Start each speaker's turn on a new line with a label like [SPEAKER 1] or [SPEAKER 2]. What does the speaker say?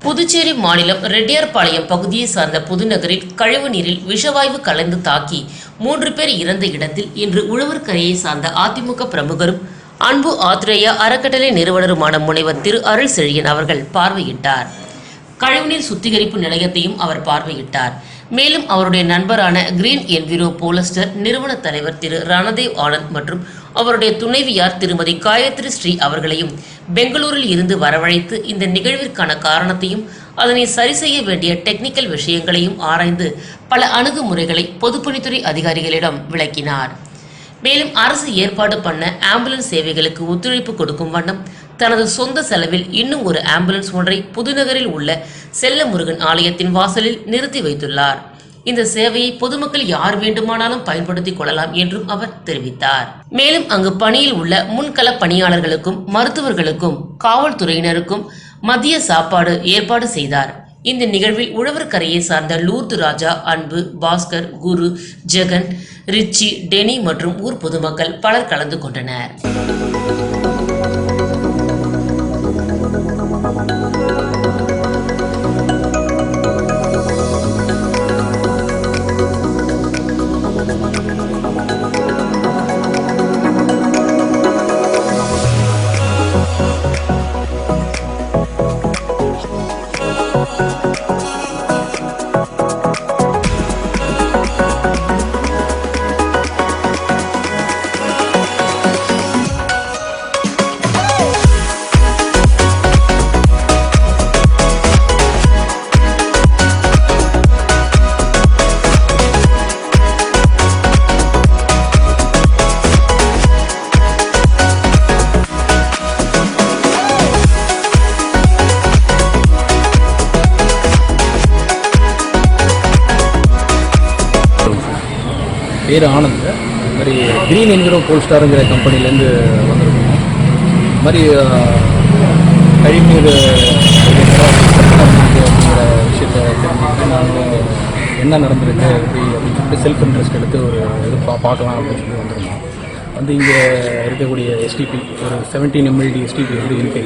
[SPEAKER 1] புதுச்சேரி மாநிலம் ரெட்டியார்பாளையம் பகுதியை சார்ந்த புதுநகரில் கழிவு நீரில் விஷவாயு கலந்து தாக்கி 3 பேர் இறந்த இடத்தில் இன்று உழவர்கரையை சார்ந்த அதிமுக பிரமுகரும் அன்பு ஆத்ரேயா அறக்கட்டளை நிறுவனருமான முனைவர் திரு அருள் செழியன் அவர்கள் பார்வையிட்டார். கழிவுநீர் சுத்திகரிப்பு நிலையத்தையும் அவர் பார்வையிட்டார். மேலும் அவருடைய நண்பரான கிரீன் என்விரோ போலஸ்டர் நிறுவன தலைவர் திரு ரணதேவ் ஆனந்த் மற்றும் அவருடைய துணைவியார் திருமதி காயத்ரி ஸ்ரீ அவர்களையும் பெங்களூரில் இருந்து வரவழைத்து இந்த நிகழ்விற்கான காரணத்தையும் அதனை சரி செய்ய வேண்டிய டெக்னிக்கல் விஷயங்களையும் ஆராய்ந்து பல அணுகுமுறைகளை பொதுப்பணித்துறை அதிகாரிகளிடம் விளக்கினார். மேலும் அரசு ஏற்பாடு பண்ண ஆம்புலன்ஸ் சேவைகளுக்கு ஒத்துழைப்பு கொடுக்கும் வண்ணம் தனது சொந்த செலவில் இன்னும் ஒரு ஆம்புலன்ஸ் ஒன்றை புதுநகரில் உள்ள செல்லமுருகன் ஆலயத்தின் வாசலில் நிறுத்தி வைத்துள்ளார். இந்த சேவையை பொதுமக்கள் யார் வேண்டுமானாலும் பயன்படுத்திக் கொள்ளலாம் என்றும் அவர் தெரிவித்தார். மேலும் அங்கு பணியில் உள்ள முன்கள பணியாளர்களுக்கும் மருத்துவர்களுக்கும் காவல்துறையினருக்கும் மதிய சாப்பாடு ஏற்பாடு செய்தார். இந்த நிகழ்வில் உழவர்கரையை சார்ந்த லூர்து ராஜா, அன்பு, பாஸ்கர், குரு, ஜெகன், ரிச்சி, டெனி மற்றும் ஊர் பொதுமக்கள் பலர் கலந்து கொண்டனர்.
[SPEAKER 2] பேர் ஆனந்த். இது மாதிரி கிரீன் என்விரோ போல்ஸ்டாருங்கிற கம்பெனிலேருந்து வந்திருக்கோம். இது மாதிரி கழிவுநீர் அப்படிங்கிற விஷயத்தை தெரிஞ்சுக்கிட்டு நாங்கள் என்ன நடந்திருக்கு அப்படின்னு சொல்லிட்டு செல்ஃப் இன்ட்ரெஸ்ட் எடுத்து ஒரு இது பார்க்கலாம் அப்படின்னு சொல்லி வந்திருந்தோம். இங்கே இருக்கக்கூடிய எஸ்டிபி ஒரு 17 mld எஸ்டிபி வந்து இருக்கு.